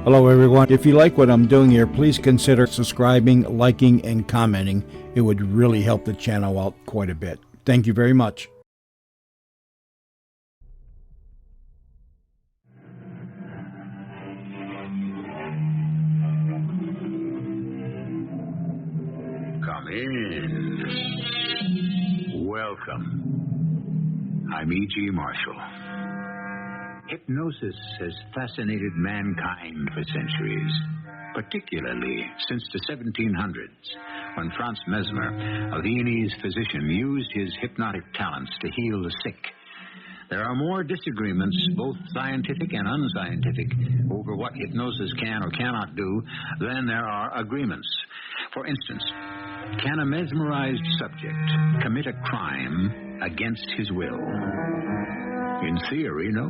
Hello everyone. If you like what I'm doing here, please consider subscribing, liking, and commenting. It would really help the channel out quite a bit. Thank you very much. Come in. Welcome. I'm E.G. Marshall. Hypnosis has fascinated mankind for centuries, particularly since the 1700s, when Franz Mesmer, a Viennese physician, used his hypnotic talents to heal the sick. There are more disagreements, both scientific and unscientific, over what hypnosis can or cannot do than there are agreements. For instance, can a mesmerized subject commit a crime against his will? In theory, no.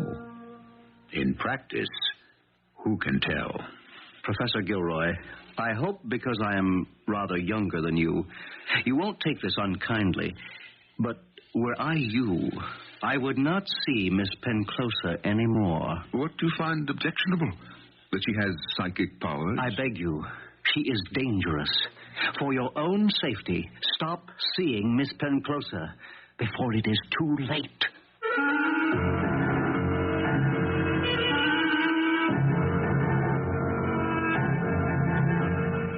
In practice, who can tell? Professor Gilroy, I hope because I am rather younger than you won't take this unkindly. But were I you, I would not see Miss Penclosa anymore. What do you find objectionable? That she has psychic powers? I beg you. She is dangerous. For your own safety, stop seeing Miss Penclosa before it is too late.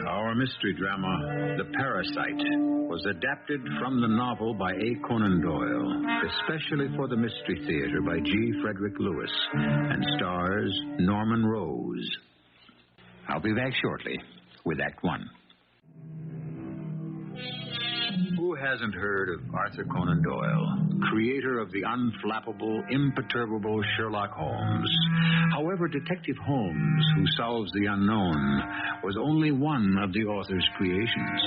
Our mystery drama, The Parasite, was adapted from the novel by A. Conan Doyle, especially for the Mystery Theater by G.Frederick Lewis, and stars Norman Rose. I'll be back shortly with Act One. Who hasn't heard of Arthur Conan Doyle, creator of the unflappable, imperturbable Sherlock Holmes? However, Detective Holmes, who solves the unknown, was only one of the author's creations.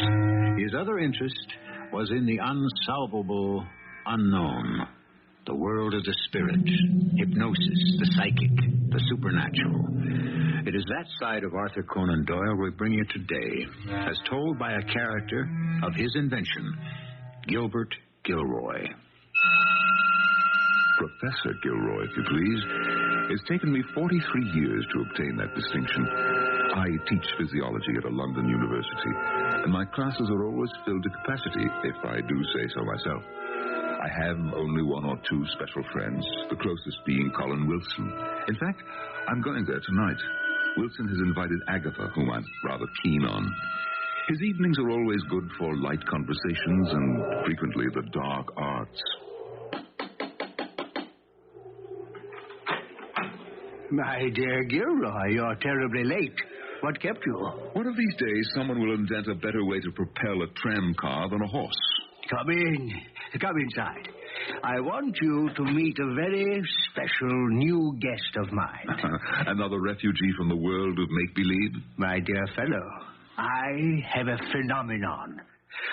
His other interest was in the unsolvable unknown, the world of the spirit, hypnosis, the psychic, the supernatural. It is that side of Arthur Conan Doyle we bring you today, as told by a character of his invention, Gilbert Gilroy. Professor Gilroy, if you please. It's taken me 43 years to obtain that distinction. I teach physiology at a London university, and my classes are always filled to capacity, if I do say so myself. I have only one or two special friends, the closest being Colin Wilson. In fact, I'm going there tonight. Wilson has invited Agatha, whom I'm rather keen on. His evenings are always good for light conversations and frequently the dark arts. My dear Gilroy, you're terribly late. What kept you? One of these days, someone will invent a better way to propel a tram car than a horse. Come in. Come inside. I want you to meet a very special new guest of mine. Another refugee from the world of make-believe? My dear fellow, I have a phenomenon.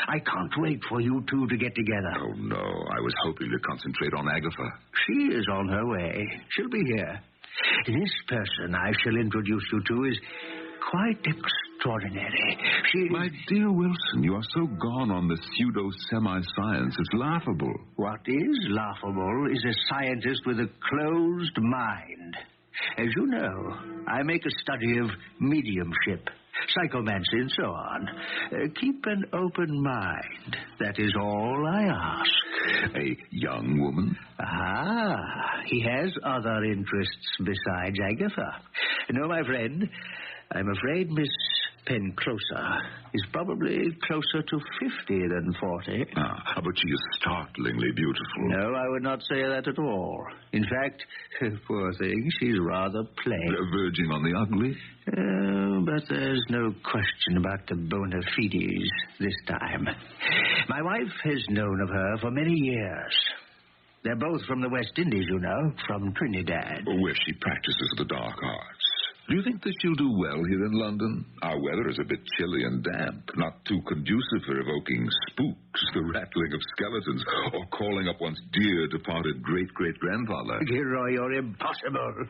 I can't wait for you two to get together. Oh, no. I was hoping to concentrate on Agatha. She is on her way. She'll be here. This person I shall introduce you to is quite extraordinary. My dear Wilson, you are so gone on the pseudo-semi-science. It's laughable. What is laughable is a scientist with a closed mind. As you know, I make a study of mediumship, psychomancy, and so on. Keep an open mind. That is all I ask. A young woman? Ah, he has other interests besides Agatha. No, my friend, I'm afraid Miss Penclosa is probably closer to 50 than 40. But she is startlingly beautiful. No, I would not say that at all. In fact, poor thing, she's rather plain. Verging on the ugly? But there's no question about the bona fides this time. My wife has known of her for many years. They're both from the West Indies, you know, from Trinidad. Where she practices the dark arts. Do you think that she'll do well here in London? Our weather is a bit chilly and damp, not too conducive for evoking spooks, the rattling of skeletons, or calling up one's dear departed great-great-grandfather. Gilroy, you're impossible.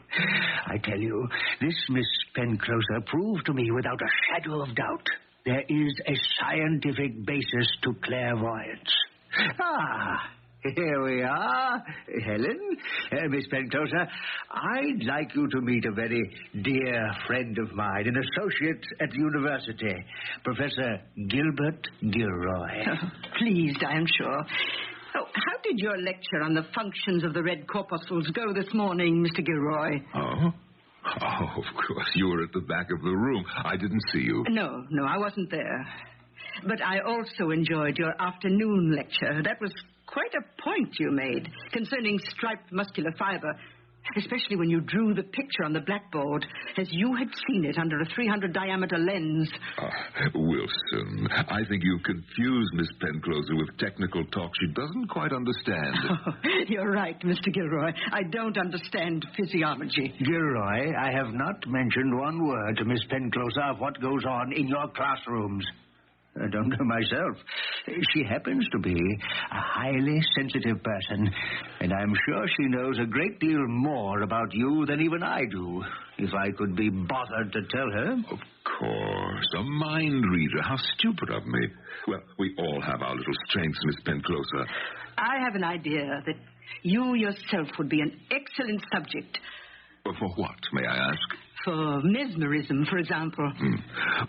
I tell you, this Miss Penclosa proved to me without a shadow of doubt there is a scientific basis to clairvoyance. Here we are, Helen. Miss Penclosa, I'd like you to meet a very dear friend of mine, an associate at the university, Professor Gilbert Gilroy. Oh, pleased, I am sure. Oh, how did your lecture on the functions of the red corpuscles go this morning, Mr. Gilroy? Oh? Oh, of course. You were at the back of the room. I didn't see you. No, I wasn't there. But I also enjoyed your afternoon lecture. That was quite a point you made concerning striped muscular fiber, especially when you drew the picture on the blackboard as you had seen it under a 300-diameter lens. Wilson, I think you confuse Miss Penclosa with technical talk she doesn't quite understand. Oh, you're right, Mr. Gilroy. I don't understand physiology. Gilroy, I have not mentioned one word to Miss Penclosa of what goes on in your classrooms. I don't know myself. She happens to be a highly sensitive person, and I'm sure she knows a great deal more about you than even I do, if I could be bothered to tell her. Of course. A mind reader. How stupid of me. Well, we all have our little strengths, Miss Penclosa. I have an idea that you yourself would be an excellent subject. For what, may I ask? For mesmerism, for example.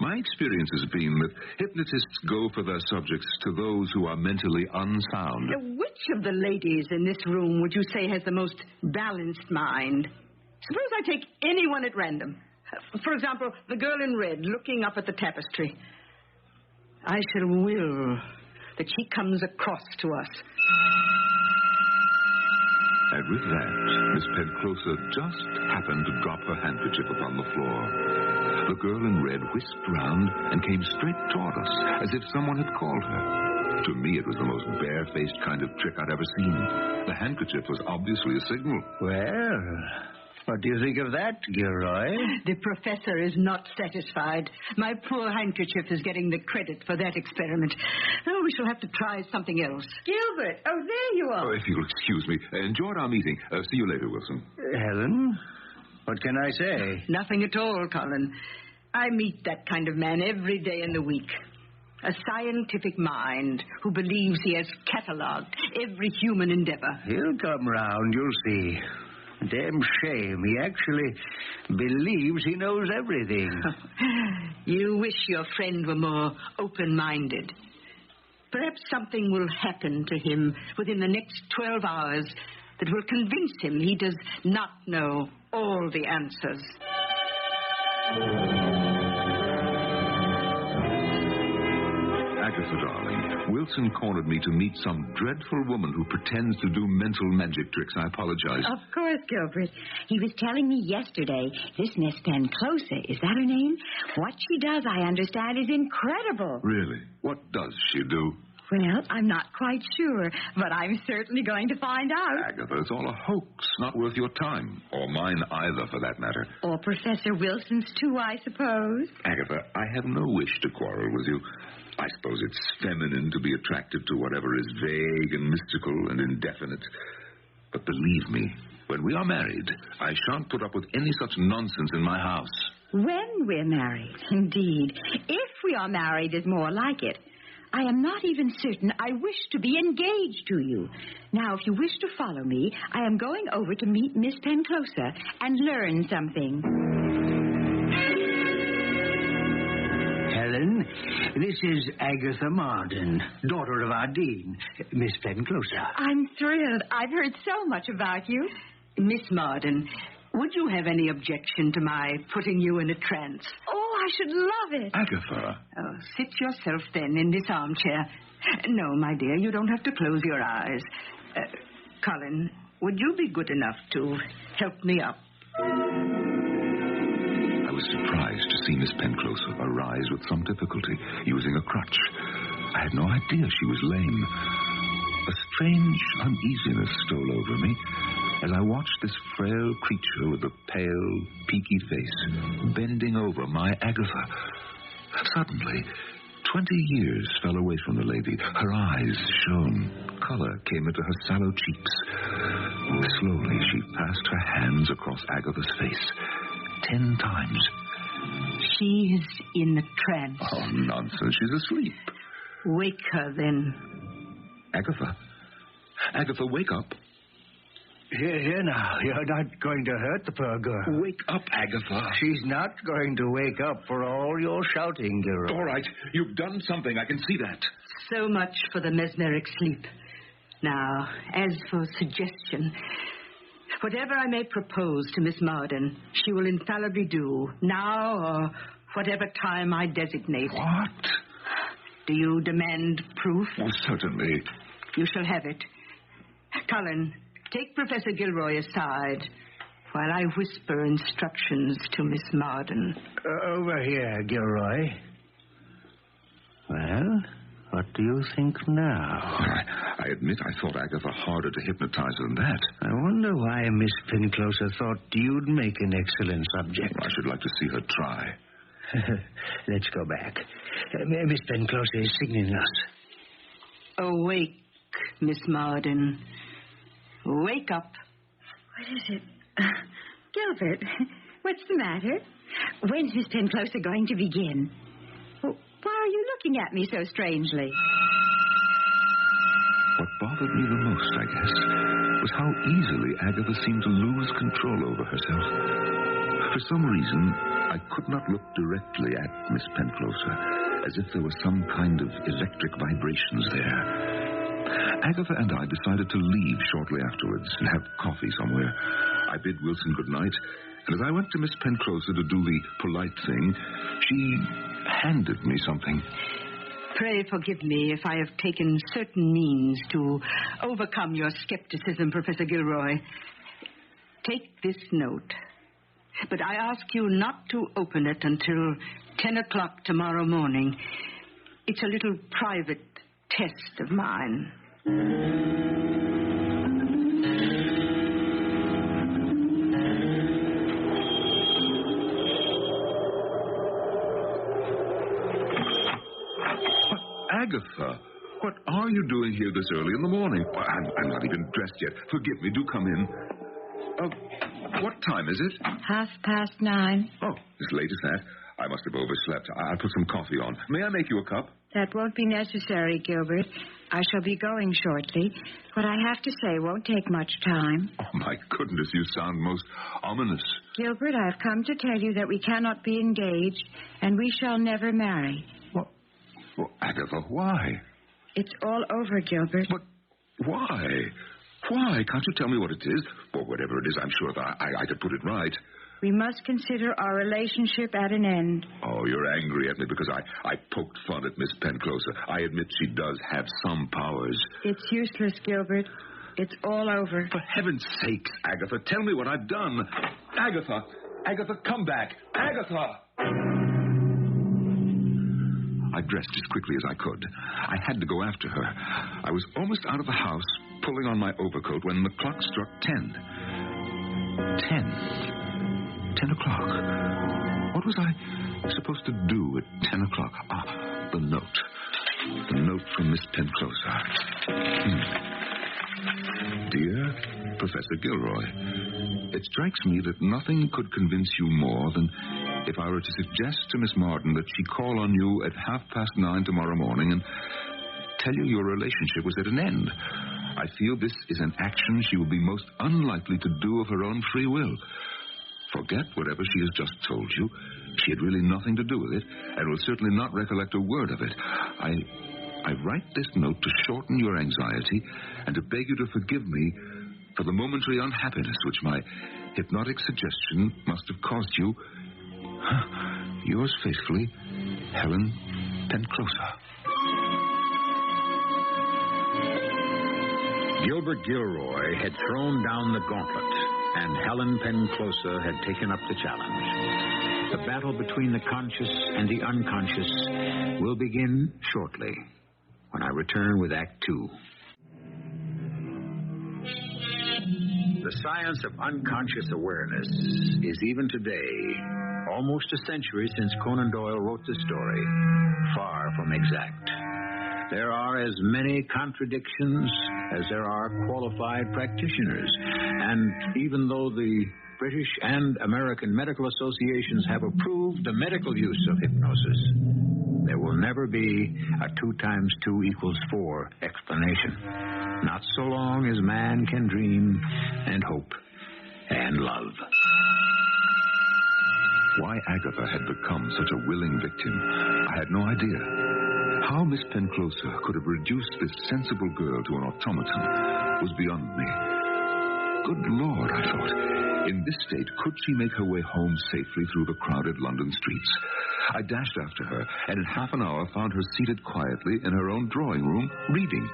My experience has been that hypnotists go for their subjects to those who are mentally unsound. Which of the ladies in this room would you say has the most balanced mind? Suppose I take anyone at random. For example, the girl in red looking up at the tapestry. I shall will that she comes across to us. And with that, Miss Penclosa just happened to drop her handkerchief upon the floor. The girl in red whisked round and came straight toward us, as if someone had called her. To me, it was the most bare-faced kind of trick I'd ever seen. The handkerchief was obviously a signal. Well, what do you think of that, Gilroy? The professor is not satisfied. My poor handkerchief is getting the credit for that experiment. Oh, we shall have to try something else. Gilbert, oh, there you are. Oh, if you'll excuse me. Enjoyed our meeting. See you later, Wilson. Helen, what can I say? Nothing at all, Colin. I meet that kind of man every day in the week. A scientific mind who believes he has catalogued every human endeavor. He'll come round, you'll see. Damn shame. He actually believes he knows everything. You wish your friend were more open-minded. Perhaps something will happen to him within the next 12 hours that will convince him he does not know all the answers. Agatha, darling, Wilson cornered me to meet some dreadful woman who pretends to do mental magic tricks. I apologize. Of course, Gilbert. He was telling me yesterday, this Miss Penclosa, is that her name? What she does, I understand, is incredible. Really? What does she do? Well, I'm not quite sure, but I'm certainly going to find out. Agatha, it's all a hoax, not worth your time. Or mine either, for that matter. Or Professor Wilson's, too, I suppose. Agatha, I have no wish to quarrel with you. I suppose it's feminine to be attracted to whatever is vague and mystical and indefinite. But believe me, when we are married, I shan't put up with any such nonsense in my house. When we're married, indeed. If we are married is more like it. I am not even certain I wish to be engaged to you. Now, if you wish to follow me, I am going over to meet Miss Penclosa and learn something. Helen, this is Agatha Marden, daughter of our dean, Miss Penclosa. I'm thrilled. I've heard so much about you. Miss Marden, would you have any objection to my putting you in a trance? Oh, I should love it. Agatha. Oh, sit yourself then in this armchair. No, my dear, you don't have to close your eyes. Colin, would you be good enough to help me up? I was surprised to see Miss Penclosa arise with some difficulty, using a crutch. I had no idea she was lame. A strange uneasiness stole over me as I watched this frail creature with a pale, peaky face bending over my Agatha. Suddenly, 20 years fell away from the lady. Her eyes shone. Color came into her sallow cheeks. Slowly, she passed her hands across Agatha's face 10 times. She is in a trance. Oh, nonsense. She's asleep. Wake her, then. Agatha, Agatha, wake up. Here now. You're not going to hurt the poor girl. Wake up, Agatha. She's not going to wake up for all your shouting, Gilroy. All right. You've done something. I can see that. So much for the mesmeric sleep. Now, as for suggestion, whatever I may propose to Miss Marden, she will infallibly do, now or whatever time I designate. What? Do you demand proof? Oh, certainly. You shall have it. Cullen, take Professor Gilroy aside while I whisper instructions to Miss Marden. Over here, Gilroy. Well, what do you think now? I admit I thought Agatha harder to hypnotize than that. I wonder why Miss Penclosa thought you'd make an excellent subject. I should like to see her try. Let's go back. Miss Penclosa is signaling us. Awake, Miss Marden. Wake up. What is it? Gilbert, what's the matter? When's Miss Penclosa going to begin? Well, why are you looking at me so strangely? What bothered me the most, I guess, was how easily Agatha seemed to lose control over herself. For some reason, I could not look directly at Miss Penclosa, as if there were some kind of electric vibrations there. Agatha and I decided to leave shortly afterwards and have coffee somewhere. I bid Wilson good night, and as I went to Miss Penclosa to do the polite thing, she handed me something. Pray forgive me if I have taken certain means to overcome your skepticism, Professor Gilroy. Take this note. But I ask you not to open it until 10 o'clock tomorrow morning. It's a little private test of mine. Agatha, what are you doing here this early in the morning? I'm not even dressed yet. Forgive me. Do come in. What time is it? 9:30. Oh, as late as that? I must have overslept. I'll put some coffee on. May I make you a cup? That won't be necessary, Gilbert. I shall be going shortly. What I have to say won't take much time. Oh, my goodness, you sound most ominous. Gilbert, I've come to tell you that we cannot be engaged, and we shall never marry. What? Well, Agatha, why? It's all over, Gilbert. But why? Why? Can't you tell me what it is? Or whatever it is, I'm sure that I could put it right. We must consider our relationship at an end. Oh, you're angry at me because I poked fun at Miss Penclosa. I admit she does have some powers. It's useless, Gilbert. It's all over. For heaven's sakes, Agatha, tell me what I've done. Agatha! Agatha, come back! Agatha! I dressed as quickly as I could. I had to go after her. I was almost out of the house, pulling on my overcoat, when the clock struck 10. 10 o'clock. What was I supposed to do at 10 o'clock? Ah, the note. The note from Miss Penclosa. Dear Professor Gilroy, it strikes me that nothing could convince you more than if I were to suggest to Miss Marden that she call on you at 9:30 tomorrow morning and tell you your relationship was at an end. I feel this is an action she will be most unlikely to do of her own free will. Forget whatever she has just told you. She had really nothing to do with it, and will certainly not recollect a word of it. I write this note to shorten your anxiety and to beg you to forgive me for the momentary unhappiness which my hypnotic suggestion must have caused you. Yours faithfully, Helen Penclosa. Gilbert Gilroy had thrown down the gauntlet, and Helen Penclosa had taken up the challenge. The battle between the conscious and the unconscious will begin shortly, when I return with Act 2. The science of unconscious awareness is even today, almost a century since Conan Doyle wrote the story, far from exact. There are as many contradictions as there are qualified practitioners, and even though the British and American medical associations have approved the medical use of hypnosis, there will never be a 2 times 2 equals 4 explanation. Not so long as man can dream and hope and love. Why Agatha had become such a willing victim, I had no idea. How Miss Penclosa could have reduced this sensible girl to an automaton was beyond me. Good Lord, I thought. In this state, could she make her way home safely through the crowded London streets? I dashed after her, and in half an hour found her seated quietly in her own drawing room, reading.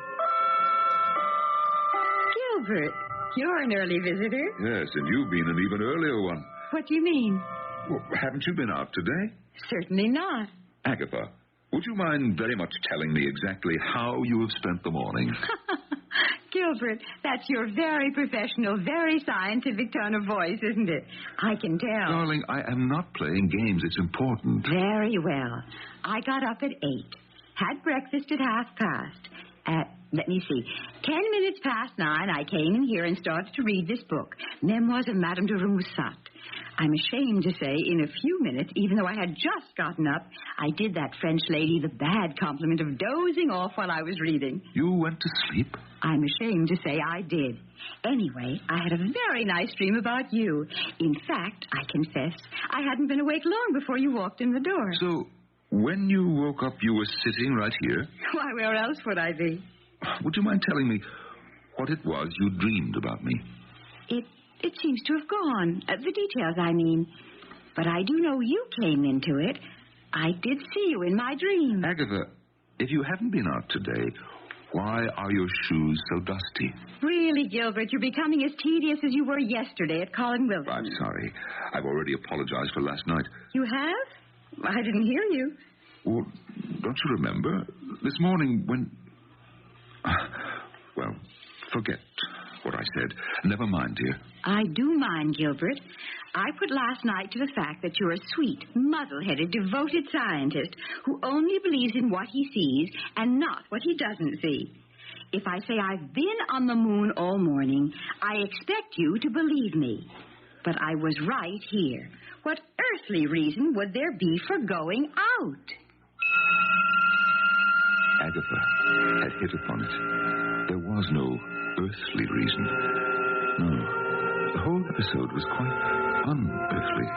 Gilbert, you're an early visitor. Yes, and you've been an even earlier one. What do you mean? Well, haven't you been out today? Certainly not. Agatha, would you mind very much telling me exactly how you have spent the morning? Gilbert, that's your very professional, very scientific tone of voice, isn't it? I can tell. Darling, I am not playing games. It's important. Very well. I got up at 8, had breakfast at 9:30. Let me see. 10 minutes past 9, I came in here and started to read this book, Memoirs of Madame de Remusat. I'm ashamed to say, in a few minutes, even though I had just gotten up, I did that French lady the bad compliment of dozing off while I was reading. You went to sleep? I'm ashamed to say I did. Anyway, I had a very nice dream about you. In fact, I confess, I hadn't been awake long before you walked in the door. So, when you woke up, you were sitting right here? Why, where else would I be? Would you mind telling me what it was you dreamed about me? It seems to have gone. The details, I mean. But I do know you came into it. I did see you in my dream. Agatha, if you haven't been out today, why are your shoes so dusty? Really, Gilbert, you're becoming as tedious as you were yesterday at Colin Wilson. I'm sorry. I've already apologized for last night. You have? I didn't hear you. Well, don't you remember? This morning when... Well, forget what I said. Never mind, dear. I do mind, Gilbert. I put last night to the fact that you're a sweet, muddle-headed, devoted scientist who only believes in what he sees and not what he doesn't see. If I say I've been on the moon all morning, I expect you to believe me. But I was right here. What earthly reason would there be for going out? Agatha had hit upon it. There was no earthly reason. No. The whole episode was quite unearthly.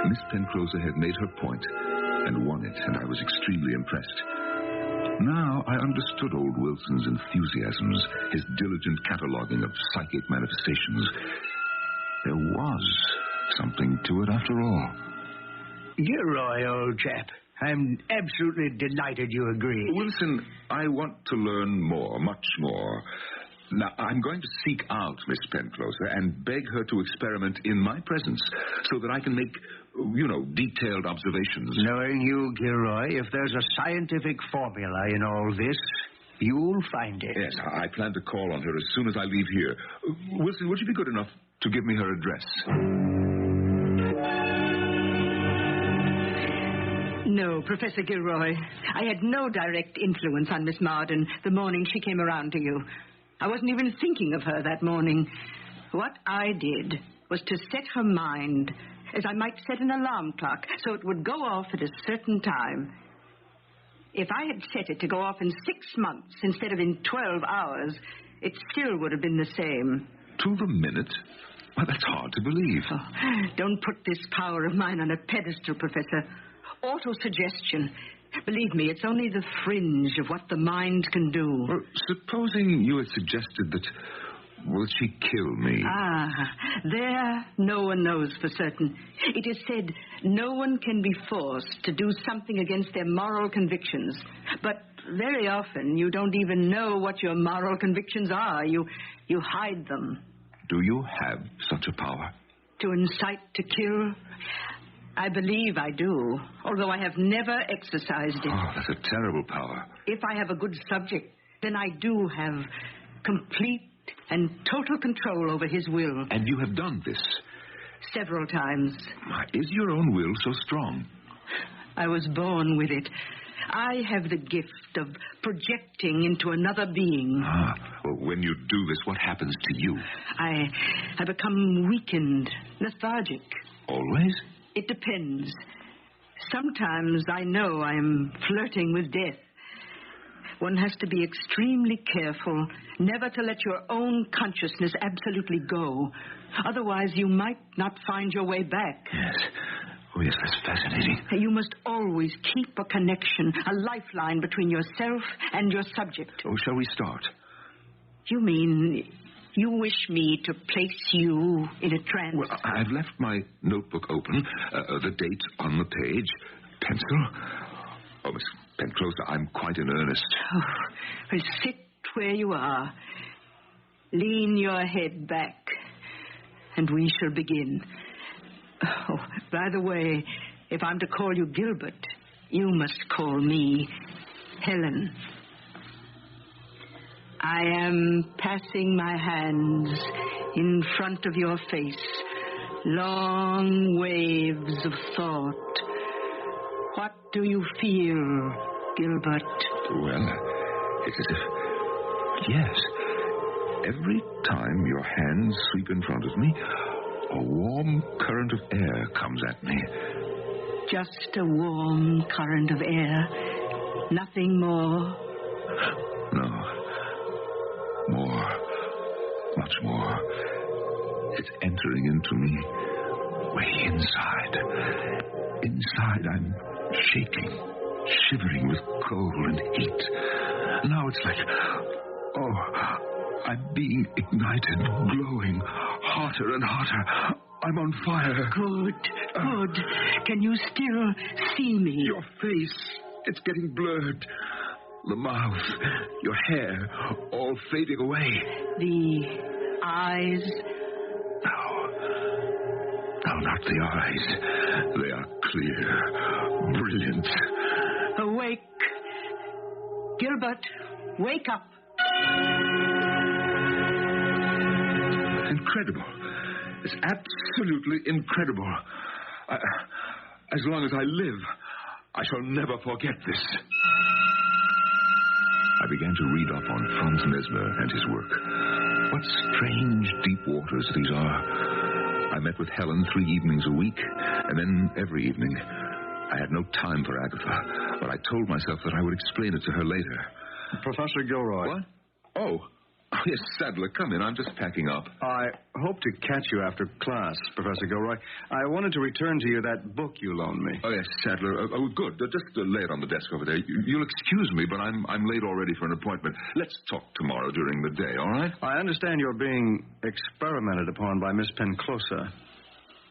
Miss Penclosa had made her point and won it, and I was extremely impressed. Now I understood old Wilson's enthusiasms, his diligent cataloging of psychic manifestations. There was something to it after all. Gilroy, old chap, I'm absolutely delighted you agree. Wilson, I want to learn more, much more. Now, I'm going to seek out Miss Penclosa and beg her to experiment in my presence so that I can make, detailed observations. Knowing you, Gilroy, if there's a scientific formula in all this, you'll find it. Yes, I plan to call on her as soon as I leave here. Wilson, would you be good enough to give me her address? No, Professor Gilroy. I had no direct influence on Miss Marden the morning she came around to you. I wasn't even thinking of her that morning. What I did was to set her mind, as I might set an alarm clock, so it would go off at a certain time. If I had set it to go off in 6 months instead of in 12 hours, it still would have been the same. To the minute? Well, that's hard to believe. Oh, don't put this power of mine on a pedestal, Professor. Autosuggestion. Believe me, it's only the fringe of what the mind can do. Well, supposing you had suggested that, will she kill me? There no one knows for certain. It is said no one can be forced to do something against their moral convictions. But very often you don't even know what your moral convictions are. You hide them. Do you have such a power? To incite to kill? I believe I do, although I have never exercised it. Oh, that's a terrible power. If I have a good subject, then I do have complete and total control over his will. And you have done this? Several times. Is your own will so strong? I was born with it. I have the gift of projecting into another being. Well, when you do this, what happens to you? I become weakened, lethargic. Always? It depends. Sometimes I know I am flirting with death. One has to be extremely careful never to let your own consciousness absolutely go. Otherwise, you might not find your way back. Yes. Oh, yes, that's fascinating. You must always keep a connection, a lifeline between yourself and your subject. Oh, shall we start? You mean you wish me to place you in a trance? Well, I've left my notebook open, the date on the page, pencil. Oh, Miss Penclosa, I'm quite in earnest. Oh, well, sit where you are. Lean your head back, and we shall begin. Oh, by the way, if I'm to call you Gilbert, you must call me Helen. I am passing my hands in front of your face, long waves of thought. What do you feel, Gilbert? Well, it's as if... Yes. Every time your hands sweep in front of me, a warm current of air comes at me. Just a warm current of air. Nothing more. No. More. Much more. It's entering into me. Way inside. Inside, I'm shaking, shivering with cold and heat. Now it's like... Oh, I'm being ignited, glowing, hotter and hotter. I'm on fire. Good. Can you still see me? Your face, it's getting blurred. The mouth, your hair, all fading away. The eyes? No, not the eyes. They are clear, brilliant. Awake. Gilbert, wake up. Incredible. It's absolutely incredible. As long as I live, I shall never forget this. I began to read up on Franz Mesmer and his work. What strange deep waters these are. I met with Helen 3 evenings a week, and then every evening. I had no time for Agatha, but I told myself that I would explain it to her later. Professor Gilroy. What? Oh, yes, Sadler, come in. I'm just packing up. I hope to catch you after class, Professor Gilroy. I wanted to return to you that book you loaned me. Oh, yes, Sadler. Good. Just lay it on the desk over there. You'll excuse me, but I'm late already for an appointment. Let's talk tomorrow during the day, all right? I understand you're being experimented upon by Miss Penclosa.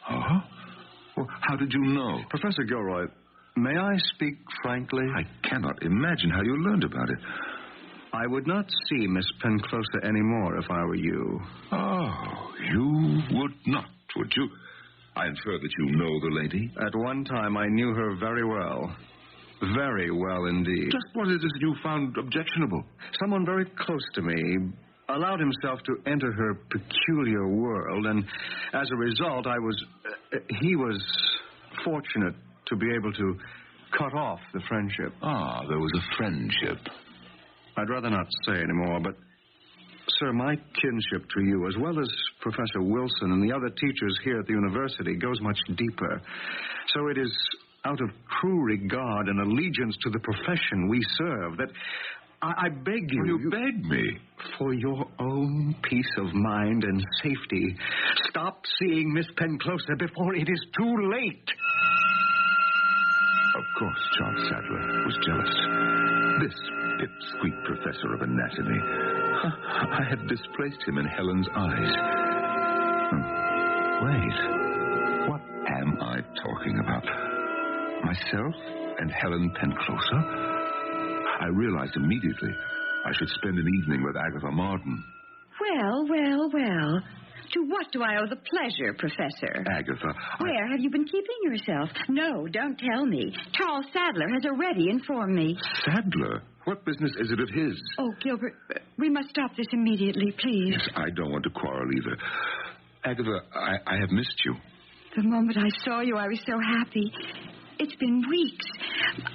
Oh? Well, how did you know? Professor Gilroy, may I speak frankly? I cannot imagine how you learned about it. I would not see Miss Penclosa anymore if I were you. Oh, you would not, would you? I infer that you know the lady. At one time, I knew her very well. Very well indeed. Just what is it you found objectionable? Someone very close to me allowed himself to enter her peculiar world, and as a result, he was fortunate to be able to cut off the friendship. Ah, there was a friendship. I'd rather not say anymore, but, sir, my kinship to you, as well as Professor Wilson and the other teachers here at the university, goes much deeper. So it is out of true regard and allegiance to the profession we serve that I beg you... You beg me? For your own peace of mind and safety, stop seeing Miss Penclosa before it is too late. Of course, Charles Sadler was jealous. This pipsqueak professor of anatomy. I had displaced him in Helen's eyes. Wait. What am I talking about? Myself and Helen Penclosa? I realized immediately I should spend an evening with Agatha Martin. Well. To what do I owe the pleasure, Professor? Agatha, Where have you been keeping yourself? No, don't tell me. Charles Sadler has already informed me. Sadler? What business is it of his? Oh, Gilbert, we must stop this immediately, please. Yes, I don't want to quarrel either. Agatha, I have missed you. The moment I saw you, I was so happy. It's been weeks.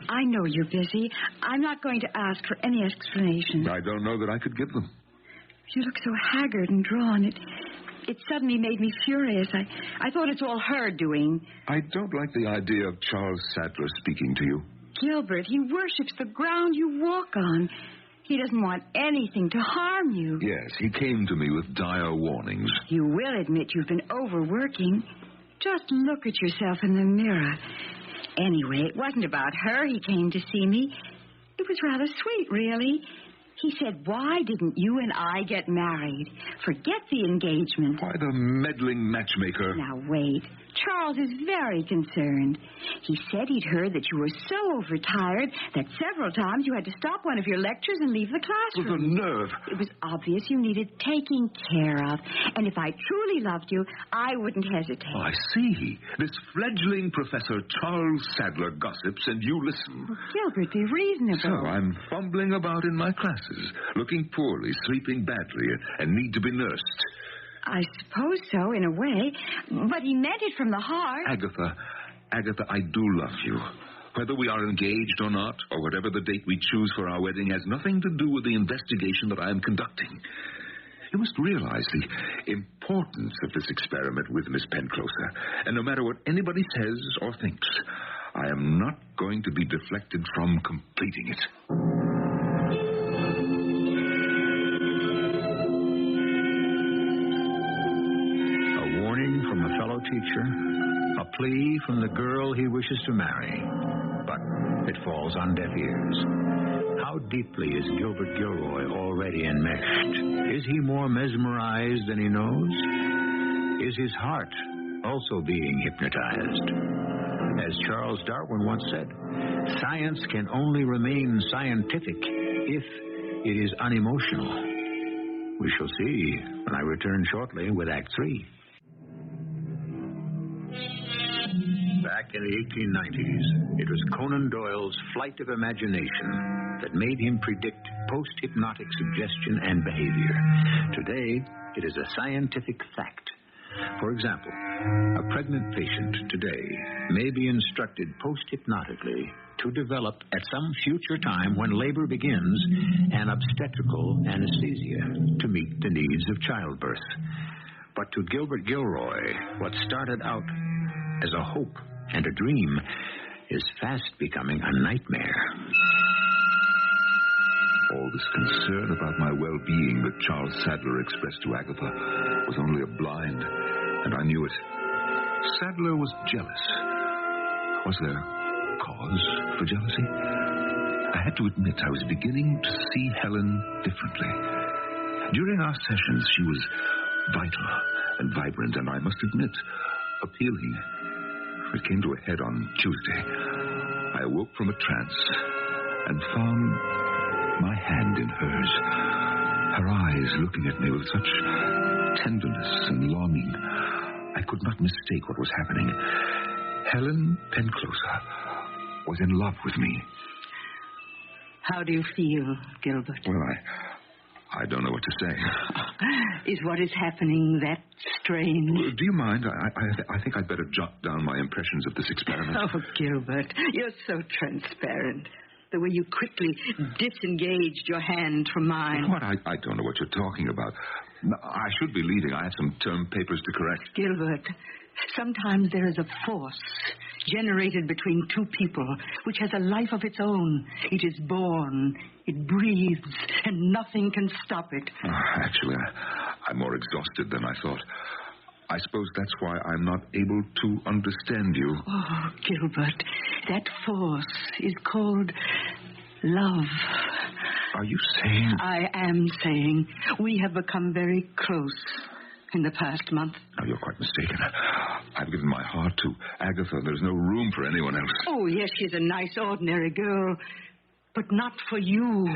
I know you're busy. I'm not going to ask for any explanation. I don't know that I could give them. You look so haggard and drawn. It It suddenly made me furious. I thought it's all her doing. I don't like the idea of Charles Sadler speaking to you. Gilbert, he worships the ground you walk on. He doesn't want anything to harm you. Yes, he came to me with dire warnings. You will admit you've been overworking. Just look at yourself in the mirror. Anyway, it wasn't about her he came to see me. It was rather sweet, really. He said, why didn't you and I get married? Forget the engagement. Why the meddling matchmaker? Now, wait. Charles is very concerned. He said he'd heard that you were so overtired that several times you had to stop one of your lectures and leave the classroom. The nerve. It was obvious you needed taking care of. And if I truly loved you, I wouldn't hesitate. Oh, I see. This fledgling Professor Charles Sadler gossips and you listen. Well, Gilbert, be reasonable. So I'm fumbling about in my classes, looking poorly, sleeping badly, and need to be nursed. I suppose so, in a way. But he meant it from the heart. Agatha, I do love you. Whether we are engaged or not, or whatever the date we choose for our wedding, has nothing to do with the investigation that I am conducting. You must realize the importance of this experiment with Miss Penclosa. And no matter what anybody says or thinks, I am not going to be deflected from completing it. From a fellow teacher, a plea from the girl he wishes to marry, but it falls on deaf ears. How deeply is Gilbert Gilroy already enmeshed? Is he more mesmerized than he knows? Is his heart also being hypnotized? As Charles Darwin once said, science can only remain scientific if it is unemotional. We shall see when I return shortly with Act 3. Back in the 1890s, it was Conan Doyle's flight of imagination that made him predict post-hypnotic suggestion and behavior. Today, it is a scientific fact. For example, a pregnant patient today may be instructed post-hypnotically to develop at some future time when labor begins an obstetrical anesthesia to meet the needs of childbirth. But to Gilbert Gilroy, what started out as a hope and a dream is fast becoming a nightmare. All this concern about my well-being that Charles Sadler expressed to Agatha was only a blind, and I knew it. Sadler was jealous. Was there cause for jealousy? I had to admit I was beginning to see Helen differently. During our sessions, she was vital and vibrant, and I must admit, appealing. It came to a head on Tuesday. I awoke from a trance and found my hand in hers, her eyes looking at me with such tenderness and longing. I could not mistake what was happening. Helen Penclosa was in love with me. How do you feel, Gilbert? Well, I don't know what to say. Is what is happening that strange? Do you mind? I think I'd better jot down my impressions of this experiment. Oh, Gilbert, you're so transparent. The way you quickly disengaged your hand from mine. What? I don't know what you're talking about. I should be leaving. I have some term papers to correct. Gilbert, sometimes there is a force generated between two people which has a life of its own. It is born, it breathes, and nothing can stop it. Actually, I'm more exhausted than I thought. I suppose that's why I'm not able to understand you. Oh, Gilbert, that force is called love. Are you saying? I am saying we have become very close in the past month. No, you're quite mistaken. I've given my heart to Agatha. There's no room for anyone else. Oh, yes, she's a nice, ordinary girl, but not for you.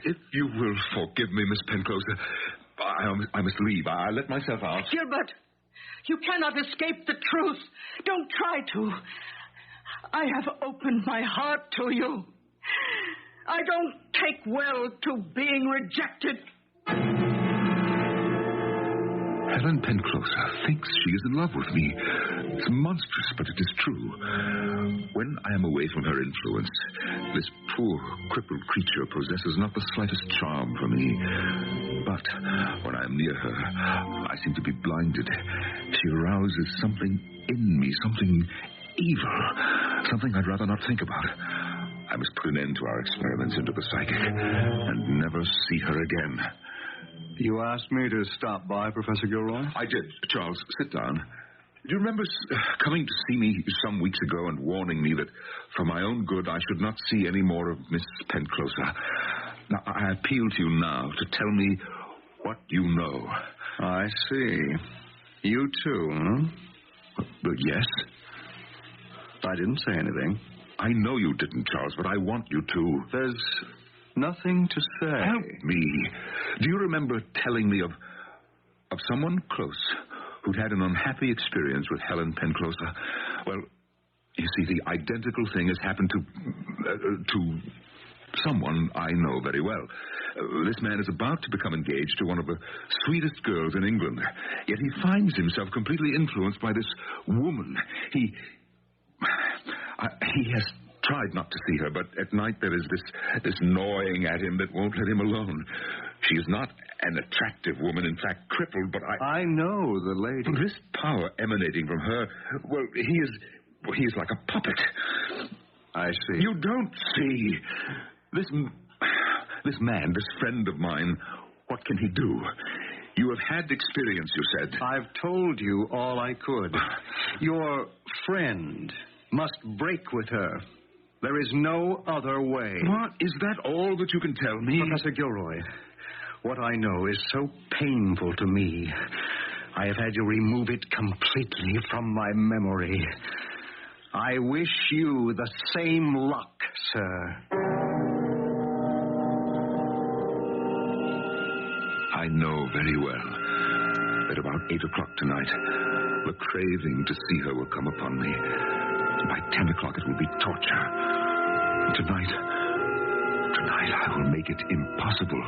If you will forgive me, Miss Penclosa, I must leave. I let myself out. Gilbert, you cannot escape the truth. Don't try to. I have opened my heart to you. I don't take well to being rejected. Helen Penclosa thinks she is in love with me. It's monstrous, but it is true. When I am away from her influence, this poor, crippled creature possesses not the slightest charm for me. But when I am near her, I seem to be blinded. She arouses something in me, something evil, something I'd rather not think about. I must put an end to our experiments into the psychic and never see her again. You asked me to stop by, Professor Gilroy? I did. Charles, sit down. Do you remember coming to see me some weeks ago and warning me that for my own good I should not see any more of Miss Penclosa? Now, I appeal to you now to tell me what you know. I see. You too, huh? Yes? I didn't say anything. I know you didn't, Charles, but I want you to. There's nothing to say. Help me. Do you remember telling me of someone close who'd had an unhappy experience with Helen Penclosa? Well, you see, the identical thing has happened to someone I know very well. This man is about to become engaged to one of the sweetest girls in England. Yet he finds himself completely influenced by this woman. He has tried not to see her, but at night there is this gnawing at him that won't let him alone. She is not an attractive woman, in fact, crippled, but I know the lady. This power emanating from her, well, he is like a puppet. I see. You don't see. This man, this friend of mine, what can he do? You have had experience, you said. I've told you all I could. Your friend must break with her. There is no other way. What? Is that all that you can tell me? Professor Gilroy, what I know is so painful to me. I have had to remove it completely from my memory. I wish you the same luck, sir. I know very well that about 8 o'clock tonight, the craving to see her will come upon me. By 10 o'clock, it will be torture. Tonight, I will make it impossible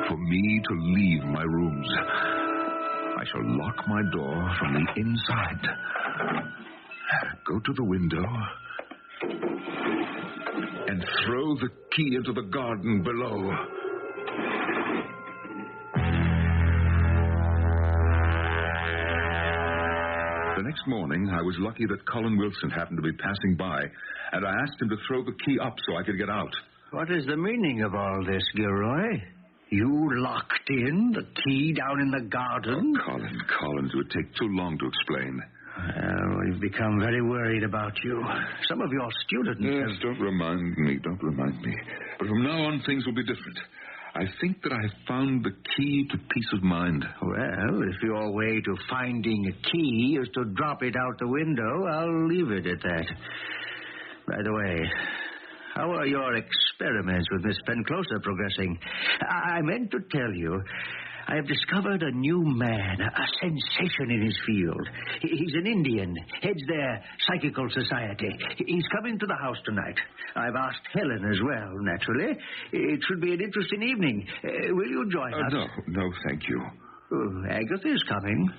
for me to leave my rooms. I shall lock my door from the inside, go to the window, and throw the key into the garden below. The next morning, I was lucky that Colin Wilson happened to be passing by, and I asked him to throw the key up so I could get out. What is the meaning of all this, Gilroy? You locked in, the key down in the garden? Oh, Collins, it would take too long to explain. Well, we've become very worried about you. Some of your students Yes, don't remind me. But from now on, things will be different. I think that I have found the key to peace of mind. Well, if your way to finding a key is to drop it out the window, I'll leave it at that. By the way, how are your experiments with Miss Penclosa progressing? I meant to tell you, I have discovered a new man, a sensation in his field. He's an Indian, heads their psychical society. He's coming to the house tonight. I've asked Helen as well, naturally. It should be an interesting evening. Will you join us? No, thank you. Oh, Agatha is coming.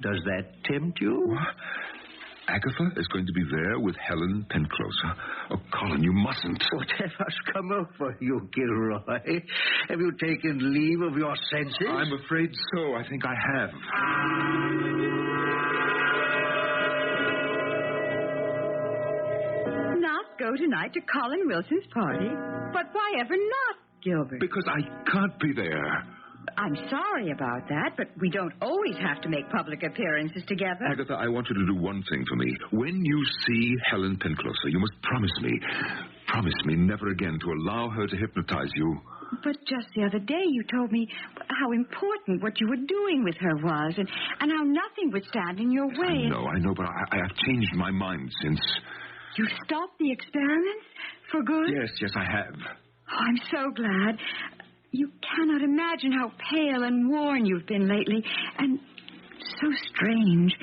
Does that tempt you? What? Agatha is going to be there with Helen Penclosa. Oh, Colin, you mustn't. Whatever's come over you, Gilroy? Have you taken leave of your senses? I'm afraid so. I think I have. Not go tonight to Colin Wilson's party? But why ever not, Gilbert? Because I can't be there. I'm sorry about that, but we don't always have to make public appearances together. Agatha, I want you to do one thing for me. When you see Helen Penclosa, you must promise me never again to allow her to hypnotize you. But just the other day you told me how important what you were doing with her was, and how nothing would stand in your way. I know, but I have changed my mind since. You stopped the experiments for good? Yes, I have. Oh, I'm so glad. You cannot imagine how pale and worn you've been lately, and so strange.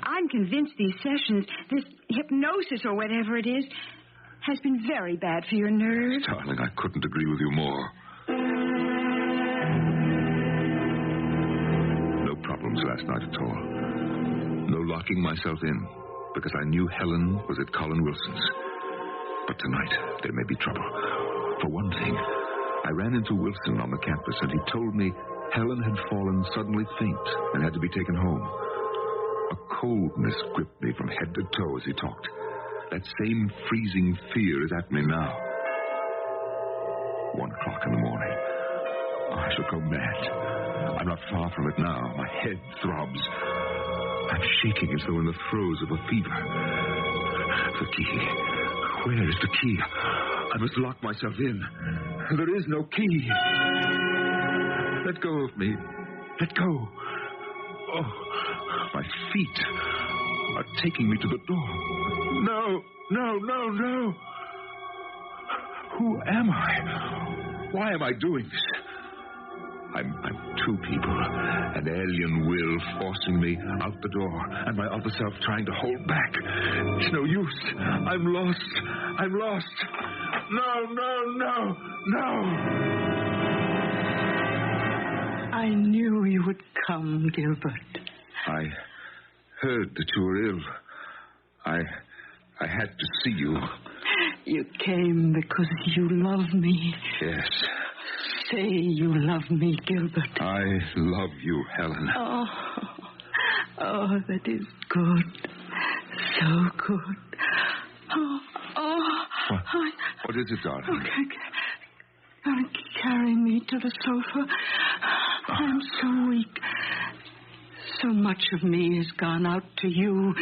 I'm convinced these sessions, this hypnosis or whatever it is, has been very bad for your nerves. Darling, I couldn't agree with you more. No problems last night at all. No locking myself in, because I knew Helen was at Colin Wilson's. But tonight, there may be trouble. For one thing, I ran into Wilson on the campus, and he told me Helen had fallen suddenly faint and had to be taken home. A coldness gripped me from head to toe as he talked. That same freezing fear is at me now. 1 o'clock in the morning. I shall go mad. I'm not far from it now. My head throbs. I'm shaking as though in the throes of a fever. The key. Where is the key? I must lock myself in. There is no key. Let go of me. Let go. Oh, my feet are taking me to the door. No, no, no, no. Who am I? Why am I doing this? I'm two people. An alien will forcing me out the door, and my other self trying to hold back. It's no use. I'm lost. I'm lost. No, no, no, no. I knew you would come, Gilbert. I heard that you were ill. I had to see you. You came because you love me. Yes. Say you love me, Gilbert. I love you, Helen. Oh, that is good. So good. What is it, darling? Carry me to the sofa. I'm so weak. So much of me has gone out to you.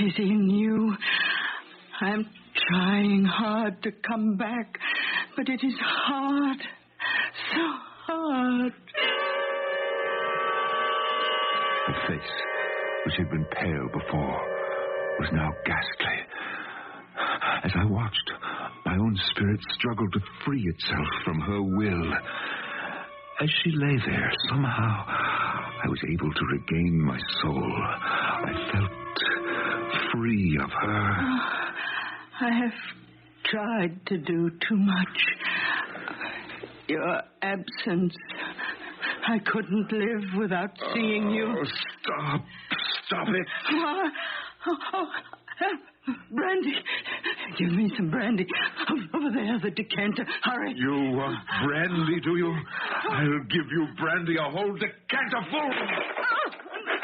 Is in you. I'm trying hard to come back, but it is hard. So hard. Her face, which had been pale before, was now ghastly. As I watched, my own spirit struggled to free itself from her will. As she lay there, somehow, I was able to regain my soul. I felt free of her. I have tried to do too much. Your absence. I couldn't live without seeing you. Stop it. Brandy. Give me some brandy. Over there, the decanter. Hurry. You want brandy, do you? I'll give you brandy, a whole decanter full.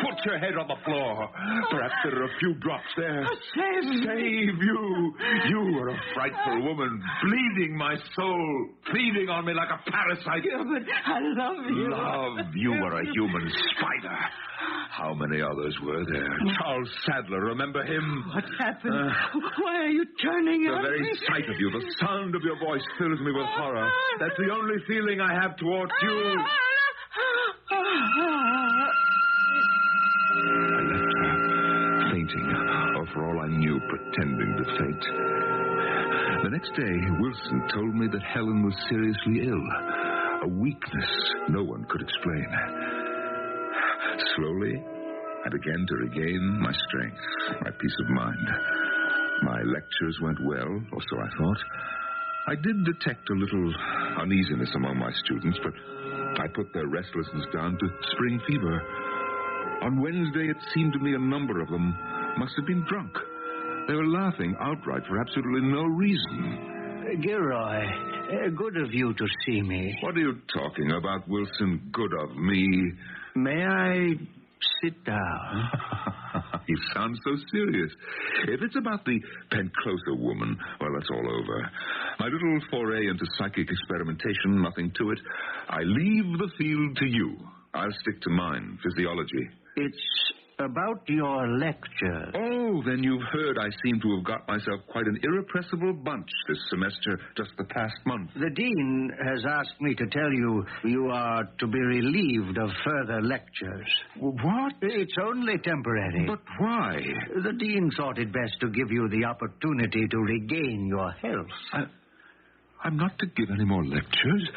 Put your head on the floor. Perhaps there are a few drops there. Save me. Save you. You are a frightful woman, bleeding my soul, feeding on me like a parasite. Gilbert, I love you. Love? You are a human spider. How many others were there? Charles Sadler, remember him? What happened? Why are you turning The on very me? sight of you, the sound of your voice fills me with horror. That's the only feeling I have towards you. I left her, fainting, or for all I knew, pretending to faint. The next day, Wilson told me that Helen was seriously ill, a weakness no one could explain. Slowly, I began to regain my strength, my peace of mind. My lectures went well, or so I thought. I did detect a little uneasiness among my students, but I put their restlessness down to spring fever. On Wednesday, it seemed to me a number of them must have been drunk. They were laughing outright for absolutely no reason. Gilroy, good of you to see me. What are you talking about, Wilson? Good of me? May I sit down? You sound so serious. If it's about the Penclosa woman, well, that's all over. My little foray into psychic experimentation, nothing to it. I leave the field to you. I'll stick to mine, physiology. It's about your lecture. Oh, then you've heard I seem to have got myself quite an irrepressible bunch this semester, just the past month. The dean has asked me to tell you you are to be relieved of further lectures. What? It's only temporary. But why? The dean thought it best to give you the opportunity to regain your health. I'm not to give any more lectures.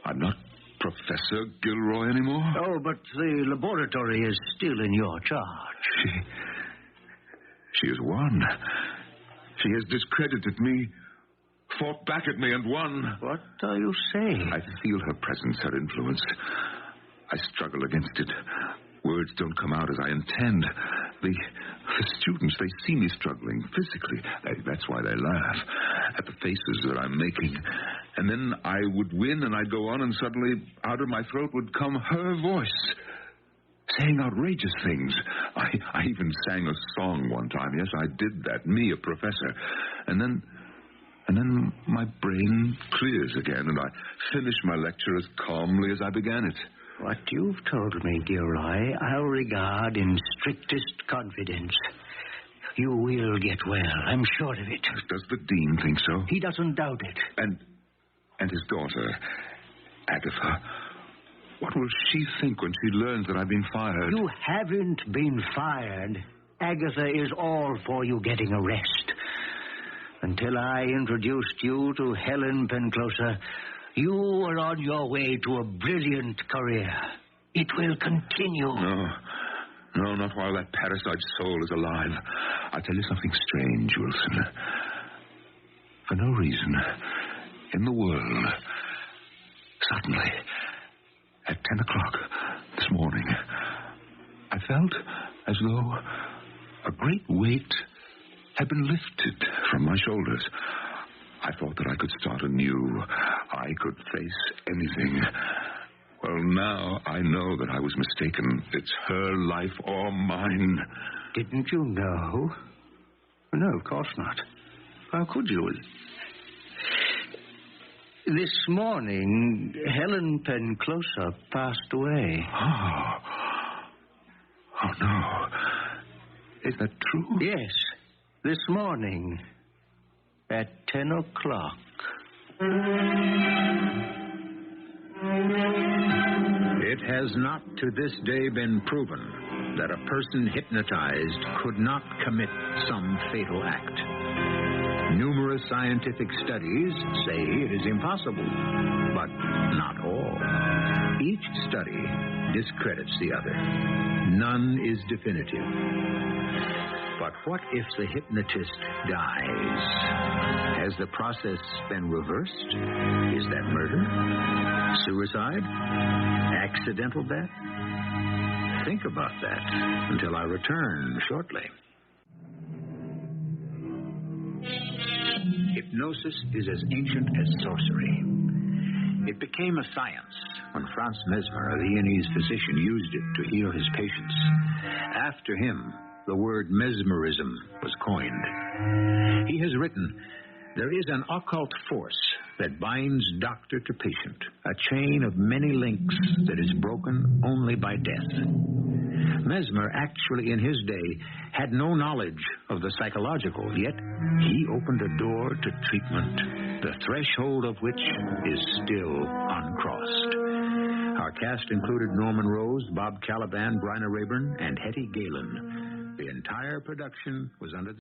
I'm not Professor Gilroy anymore? Oh, but the laboratory is still in your charge. She has won. She has discredited me, fought back at me, and won. What are you saying? I feel her presence, her influence. I struggle against it. Words don't come out as I intend. The students, they see me struggling physically. That's why they laugh at the faces that I'm making. And then I would win, and I'd go on, and suddenly out of my throat would come her voice, saying outrageous things. I even sang a song one time. Yes, I did that. Me, a professor. And then my brain clears again, and I finish my lecture as calmly as I began it. What you've told me, Gilroy, I'll regard in strictest confidence. You will get well, I'm sure of it. Does the dean think so? He doesn't doubt it. And his daughter, Agatha, what will she think when she learns that I've been fired? You haven't been fired. Agatha is all for you getting a rest. Until I introduced you to Helen Penclosa, you were on your way to a brilliant career. It will continue. No, not while that parasite soul is alive. I'll tell you something strange, Wilson. For no reason in the world, suddenly, at 10 o'clock this morning, I felt as though a great weight had been lifted from my shoulders. I thought that I could start anew. I could face anything. Well, now I know that I was mistaken. It's her life or mine. Didn't you know? No, of course not. How could you? This morning, Helen Penclosa passed away. Oh, no. Is that true? Yes. This morning, at 10 o'clock. It has not to this day been proven that a person hypnotized could not commit some fatal act. Numerous scientific studies say it is impossible, but not all. Each study discredits the other. None is definitive. But what if the hypnotist dies? Has the process been reversed? Is that murder? Suicide? Accidental death? Think about that until I return shortly. Hypnosis is as ancient as sorcery. It became a science when Franz Mesmer, a Viennese physician, used it to heal his patients. After him, the word mesmerism was coined. He has written, "There is an occult force that binds doctor to patient, a chain of many links that is broken only by death." Mesmer actually in his day had no knowledge of the psychological, yet he opened a door to treatment, the threshold of which is still uncrossed. Our cast included Norman Rose, Bob Kaliban, Bryna Raeburn, and Hetty Galen. The entire production was under the